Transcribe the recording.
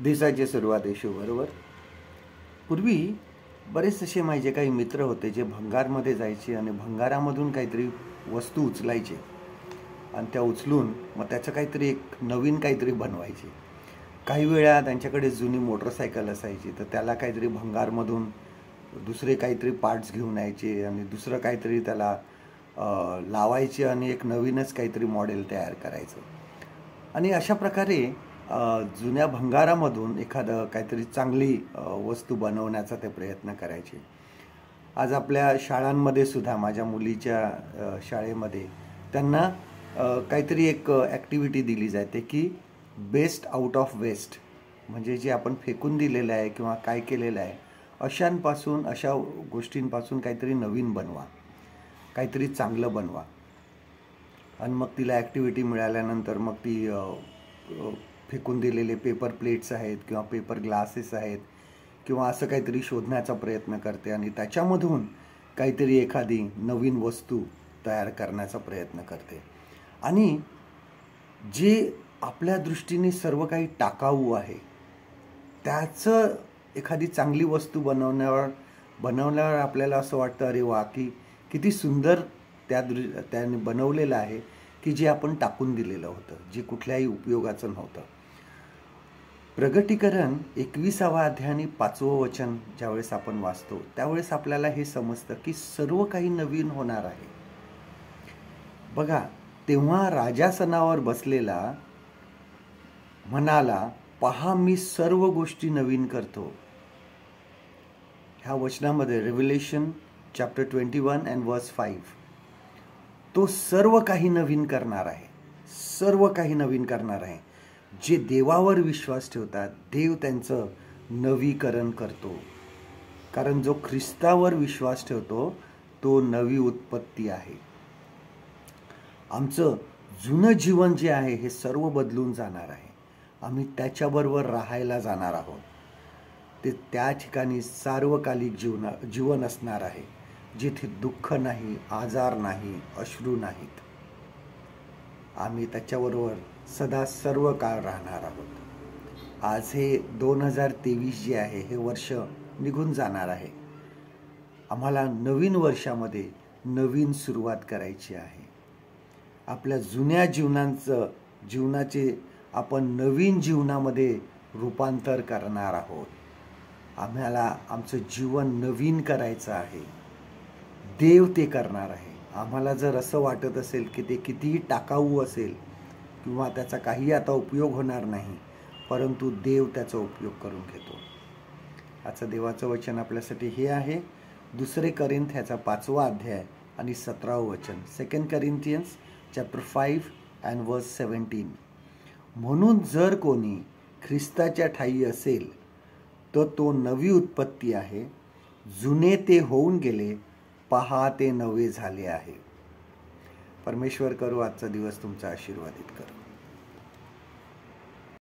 दिवसाची सुरुवात येशू बरोबर. पूर्वी बरेच असे माझे काही मित्र होते जे भंगारमध्ये जायचे आणि भंगारामधून काहीतरी वस्तू उचलायचे आणि त्या उचलून मग त्याचं काहीतरी एक नवीन काहीतरी बनवायचे. काही वेळा त्यांच्याकडे जुनी मोटरसायकल असायची तर त्याला काहीतरी भंगारमधून दुसरे काहीतरी पार्ट्स घेऊन यायचे आणि दुसरं काहीतरी त्याला लावायचे आणि एक नवीनच काहीतरी मॉडेल तयार करायचं. आणि अशा प्रकारे जुन्या भंगारामधून एखादं काहीतरी चांगली वस्तू बनवण्याचा ते प्रयत्न करायचे. आज आपल्या शाळांमध्ये सुद्धा माझ्या मुलीच्या शाळेमध्ये त्यांना काहीतरी एक ॲक्टिव्हिटी दिली जाते की बेस्ट आउट ऑफ वेस्ट, म्हणजे जे आपण फेकून दिलेलं आहे किंवा काय केलेलं आहे अशांपासून, अशा गोष्टींपासून काहीतरी नवीन बनवा, काहीतरी चांगलं बनवा. आणि मग तिला ॲक्टिव्हिटी मिळाल्यानंतर मग ती फेकून दिलेले पेपर प्लेट्स आहेत किंवा पेपर ग्लासेस आहेत किंवा असं काहीतरी शोधण्याचा प्रयत्न करते आणि त्याच्यामधून काहीतरी एखादी नवीन वस्तू तयार करण्याचा प्रयत्न करते. आणि जे आपल्या दृष्टीने सर्व काही टाकाऊ आहे त्याचं एखादी चांगली वस्तू बनवल्यावर आपल्याला असं वाटतं, अरे वा, की किती सुंदर त्याने बनवलेलं आहे, की जे आपण टाकून दिलेलं होतं, जे कुठल्याही उपयोगाचं नव्हतं. प्रगटीकरण 21वा अध्याय आणि 5वं वचन ज्यावेळेस आपण वाचतो त्यावेळेस आपल्याला हे समजतं की सर्व काही नवीन होणार आहे. बघा, तेव्हा राजासनावर बसलेला म्हणाला, पहा मी सर्व गोष्टी नवीन करतो. ह्या वचनामध्ये रेव्हेलेशन चॅप्टर 21 and verse 5 तो सर्व काही नवीन करणार आहे. सर्व काही नवीन करणार आहे. जे देवावर विश्वास ठेवतात देव त्यांचं नवीकरण करतो. कारण जो ख्रिस्तावर विश्वास ठेवतो तो नवी उत्पत्ती आहे. आमचं जुनं जीवन जे आहे हे सर्व बदलून जाणार आहे. आम्ही त्याच्याबरोबर राहायला जाणार आहोत. ते त्या ठिकाणी सार्वकालिक जीवन असणार आहे, जिथे दुःख नाही, आजार नाही, अश्रू नाहीत. आम्ही त्याच्याबरोबर सदा सर्व काळ राहणार आहोत. आज हे 2023 जे आहे हे वर्ष निघून जाणार आहे. आम्हाला नवीन वर्षामध्ये नवीन सुरुवात करायची आहे. आपल्या जुन्या जीवनाचे आपण नवीन जीवनामध्ये रूपांतर करणार आहोत. आम्हाला आमचं जीवन नवीन करायचं आहे. देव ते करणार आहे. आम्हाला जर असं वाटत असेल की ते कितीही टाकाऊ असेल किंवा त्याचा काही आता उपयोग होणार नाही, परंतु देव त्याचा उपयोग करून घेतो. आजचं देवाचं वचन आपल्यासाठी हे आहे 2 करिंथ्याचा 5वा अध्याय आणि 17वं वचन. 2 Corinthians chapter 5 and verse 17. म्हणून जर कोणी ख्रिस्ताच्या ठायी असेल तर तो नवी उत्पत्ती आहे. जुने ते होऊन गेले, पहा ते नवे झाले आहे. परमेश्वर करू आजचा दिवस तुमचा आशीर्वादित करू.